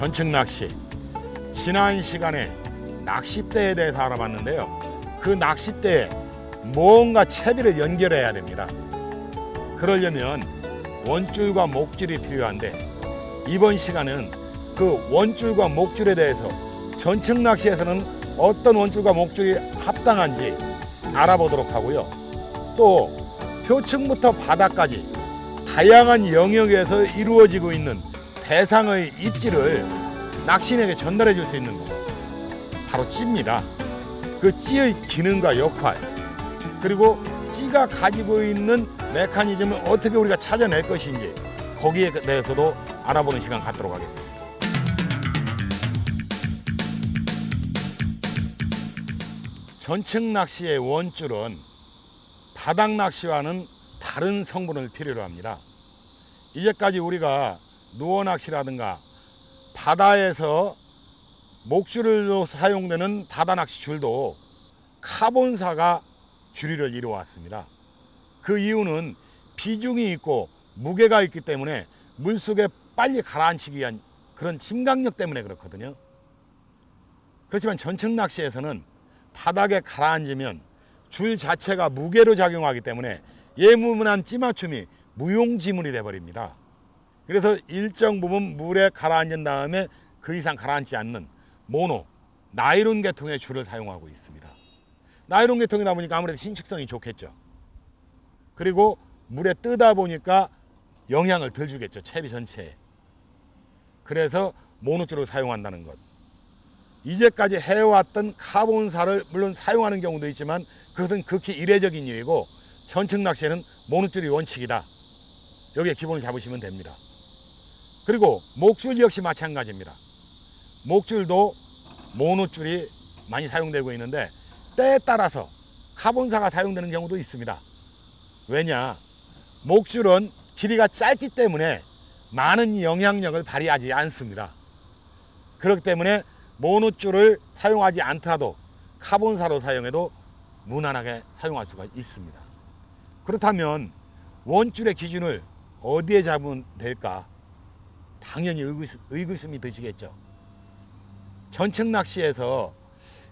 전층 낚시, 지난 시간에 낚싯대에 대해서 알아봤는데요. 그 낚싯대에 뭔가 채비를 연결해야 됩니다. 그러려면 원줄과 목줄이 필요한데, 이번 시간은 그 원줄과 목줄에 대해서 전층 낚시에서는 어떤 원줄과 목줄이 합당한지 알아보도록 하고요. 또 표층부터 바닥까지 다양한 영역에서 이루어지고 있는 대상의 입질을 낚시인에게 전달해 줄 수 있는 것, 바로 찌입니다. 그 찌의 기능과 역할, 그리고 찌가 가지고 있는 메커니즘을 어떻게 우리가 찾아낼 것인지, 거기에 대해서도 알아보는 시간 갖도록 하겠습니다. 전층 낚시의 원줄은 바닥 낚시와는 다른 성분을 필요로 합니다. 이제까지 우리가 누어 낚시라든가 바다에서 목줄로 사용되는 바다 낚시 줄도 카본사가 줄이를 이루어왔습니다. 그 이유는 비중이 있고 무게가 있기 때문에 물속에 빨리 가라앉히기 위한 그런 침강력 때문에 그렇거든요. 그렇지만 전층 낚시에서는 바닥에 가라앉으면 줄 자체가 무게로 작용하기 때문에 예무문한 찌맞춤이 무용지물이 돼버립니다. 그래서 일정 부분 물에 가라앉은 다음에 그 이상 가라앉지 않는 모노, 나이론 계통의 줄을 사용하고 있습니다. 나이론 계통이다 보니까 아무래도 신축성이 좋겠죠. 그리고 물에 뜨다 보니까 영향을 덜 주겠죠, 채비 전체에. 그래서 모노줄을 사용한다는 것. 이제까지 해왔던 카본사를 물론 사용하는 경우도 있지만 그것은 극히 이례적인 일이고, 전층 낚시에는 모노줄이 원칙이다. 여기에 기본을 잡으시면 됩니다. 그리고 목줄 역시 마찬가지입니다. 목줄도 모노줄이 많이 사용되고 있는데 때에 따라서 카본사가 사용되는 경우도 있습니다. 왜냐? 목줄은 길이가 짧기 때문에 많은 영향력을 발휘하지 않습니다. 그렇기 때문에 모노줄을 사용하지 않더라도 카본사로 사용해도 무난하게 사용할 수가 있습니다. 그렇다면 원줄의 기준을 어디에 잡으면 될까? 당연히 의구심이 드시겠죠. 전층 낚시에서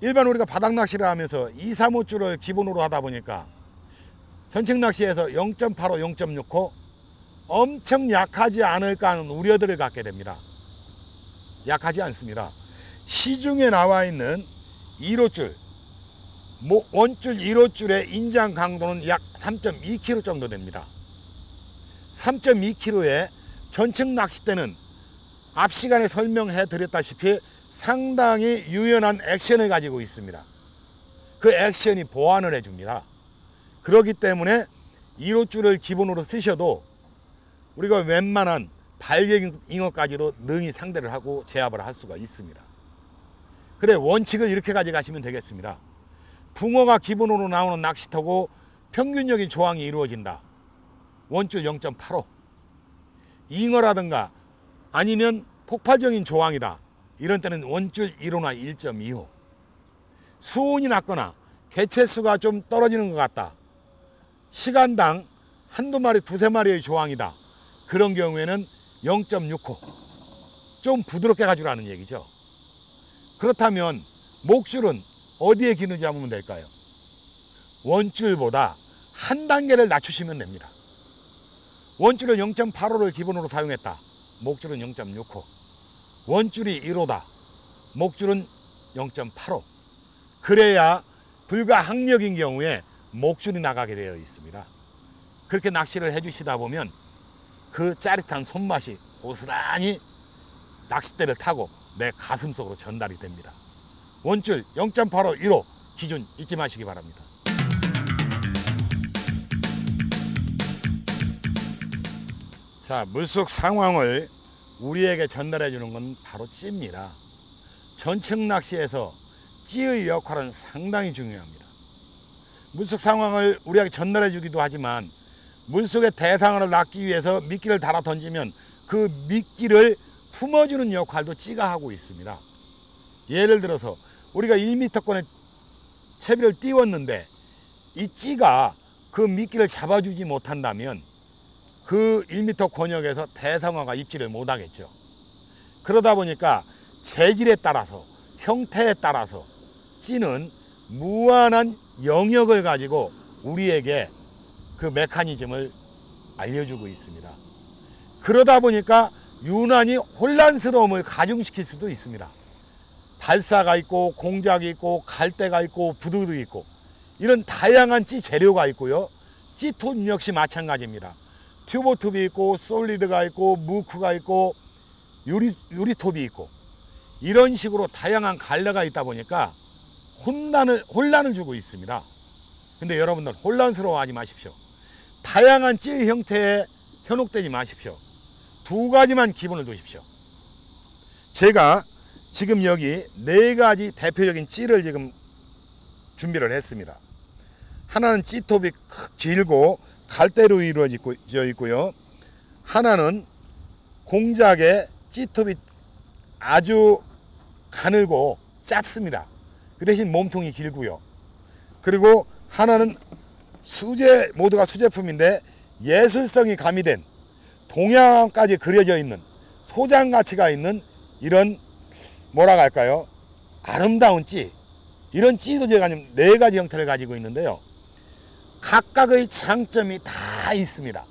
일반 우리가 바닥 낚시를 하면서 2, 3호줄을 기본으로 하다 보니까 전층 낚시에서 0.85, 0.65 엄청 약하지 않을까 하는 우려들을 갖게 됩니다. 약하지 않습니다. 시중에 나와 있는 1호줄, 원줄 1호줄의 인장 강도는 약 3.2kg 정도 됩니다. 3.2kg의 전층 낚싯대는 앞 시간에 설명해 드렸다시피 상당히 유연한 액션을 가지고 있습니다. 그 액션이 보완을 해줍니다. 그렇기 때문에 1호줄을 기본으로 쓰셔도 우리가 웬만한 발갱잉어까지도 능히 상대를 하고 제압을 할 수가 있습니다. 그래, 원칙을 이렇게 가져가시면 되겠습니다. 붕어가 기본으로 나오는 낚시터고 평균적인 조항이 이루어진다. 원줄 0.85. 잉어라든가 아니면 폭발적인 조항이다. 이런 때는 원줄 1호나 1.25. 수온이 낮거나 개체수가 좀 떨어지는 것 같다. 시간당 한두 마리, 두세 마리의 조항이다. 그런 경우에는 0.65. 좀 부드럽게 가져라는 얘기죠. 그렇다면 목줄은 어디에 기는지 잡으면 될까요? 원줄보다 한 단계를 낮추시면 됩니다. 원줄은 0.85를 기본으로 사용했다. 목줄은 0.65. 원줄이 1호다. 목줄은 0.85. 그래야 불가항력인 경우에 목줄이 나가게 되어 있습니다. 그렇게 낚시를 해주시다 보면 그 짜릿한 손맛이 고스란히 낚싯대를 타고 내 가슴속으로 전달이 됩니다. 원줄 0.85 1호 기준 잊지 마시기 바랍니다. 자, 물속 상황을 우리에게 전달해 주는 건 바로 찌입니다. 전층 낚시에서 찌의 역할은 상당히 중요합니다. 물속 상황을 우리에게 전달해 주기도 하지만 물속의 대상어를 낚기 위해서 미끼를 달아 던지면 그 미끼를 품어주는 역할도 찌가 하고 있습니다. 예를 들어서 우리가 1m권의 채비를 띄웠는데 이 찌가 그 미끼를 잡아주지 못한다면 그 1m 권역에서 대상어가 입질을 못하겠죠. 그러다 보니까 재질에 따라서 형태에 따라서 찌는 무한한 영역을 가지고 우리에게 그 메커니즘을 알려주고 있습니다. 그러다 보니까 유난히 혼란스러움을 가중시킬 수도 있습니다. 발사가 있고 공작이 있고 갈대가 있고 부두도 있고 이런 다양한 찌 재료가 있고요. 찌톱 역시 마찬가지입니다. 튜브톱이 있고 솔리드가 있고 무크가 있고 유리톱이 있고 이런 식으로 다양한 갈래가 있다 보니까 혼란을 주고 있습니다. 근데 여러분들 혼란스러워하지 마십시오. 다양한 찌의 형태에 현혹되지 마십시오. 두 가지만 기본을 두십시오. 제가 지금 여기 네 가지 대표적인 찌를 지금 준비를 했습니다. 하나는 찌톱이 길고 갈대로 이루어져 있고요. 하나는 공작에 찌톱이 아주 가늘고 짧습니다. 그 대신 몸통이 길고요. 그리고 하나는 모두가 수제품인데 예술성이 가미된 동양까지 그려져 있는 소장 가치가 있는 이런 뭐라고 할까요? 아름다운 찌. 이런 찌도 제가 네 가지 형태를 가지고 있는데요. 각각의 장점이 다 있습니다.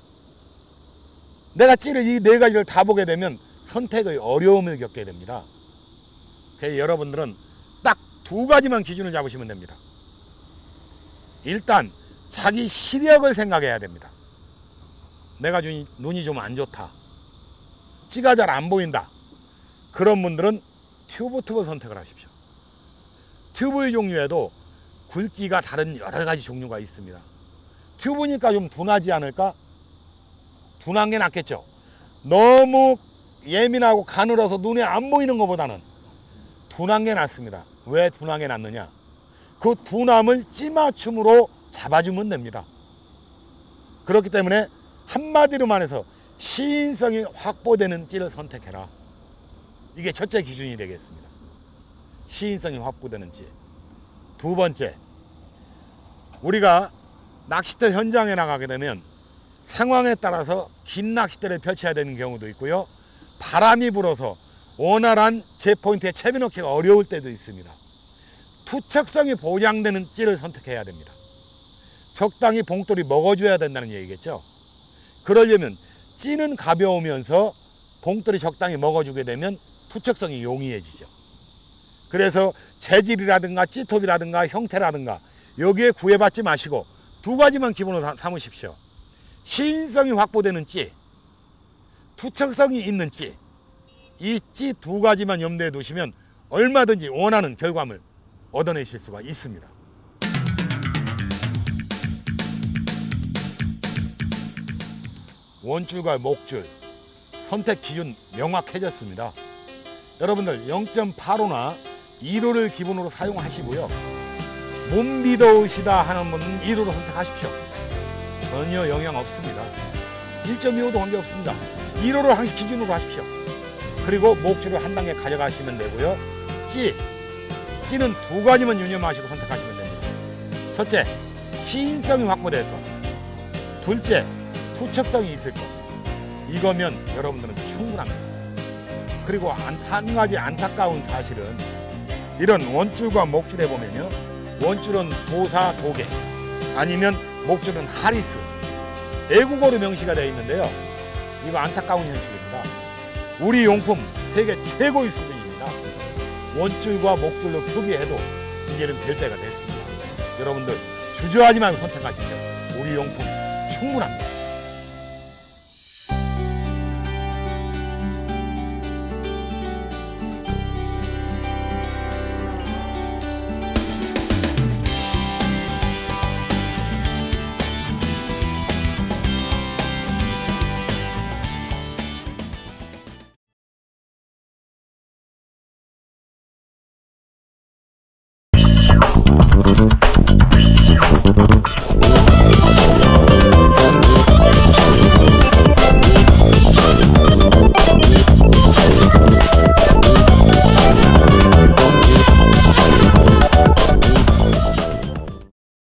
내가 찌를 이 네 가지를 다 보게 되면 선택의 어려움을 겪게 됩니다. 그래서 여러분들은 딱 두 가지만 기준을 잡으시면 됩니다. 일단 자기 시력을 생각해야 됩니다. 내가 눈이 좀 안 좋다. 찌가 잘 안 보인다. 그런 분들은 튜브톱을 선택을 하십시오. 튜브의 종류에도 굵기가 다른 여러 가지 종류가 있습니다. 튜브니까 좀 둔하지 않을까? 둔한 게 낫겠죠. 너무 예민하고 가늘어서 눈에 안 보이는 것보다는 둔한 게 낫습니다. 왜 둔한 게 낫느냐? 그 둔함을 찌맞춤으로 잡아주면 됩니다. 그렇기 때문에 한마디로 말해서 시인성이 확보되는 찌를 선택해라. 이게 첫째 기준이 되겠습니다. 시인성이 확보되는 찌. 두 번째, 우리가 낚싯대 현장에 나가게 되면 상황에 따라서 긴 낚싯대를 펼쳐야 되는 경우도 있고요. 바람이 불어서 원활한 제포인트에 채비 넣기가 어려울 때도 있습니다. 투척성이 보장되는 찌를 선택해야 됩니다. 적당히 봉돌이 먹어줘야 된다는 얘기겠죠. 그러려면 찌는 가벼우면서 봉돌이 적당히 먹어주게 되면 투척성이 용이해지죠. 그래서 재질이라든가 찌톱이라든가 형태라든가 여기에 구애받지 마시고 두 가지만 기본으로 삼으십시오. 시인성이 확보되는 찌, 투척성이 있는 찌, 이 찌 두 가지만 염두에 두시면 얼마든지 원하는 결과물 얻어내실 수가 있습니다. 원줄과 목줄 선택 기준 명확해졌습니다. 여러분들 0.85나 1호를 기본으로 사용하시고요. 못 믿어오시다 하는 분은 1호로 선택하십시오. 전혀 영향 없습니다. 1.25도 관계없습니다. 1호를 항상 기준으로 하십시오. 그리고 목줄을 한 단계 가져가시면 되고요. 찌는 두 가지만 유념하시고 선택하시면 됩니다. 첫째, 시인성이 확보될 것. 둘째, 투척성이 있을 것. 이거면 여러분들은 충분합니다. 그리고 한 가지 안타까운 사실은 이런 원줄과 목줄에 보면요. 원줄은 도사, 도계 아니면 목줄은 하리스 애국어로 명시가 되어 있는데요. 이거 안타까운 현실입니다. 우리 용품 세계 최고의 수준입니다. 원줄과 목줄로 표기해도 이제는 될 때가 됐습니다. 여러분들 주저하지만 선택하십시오. 우리 용품 충분합니다.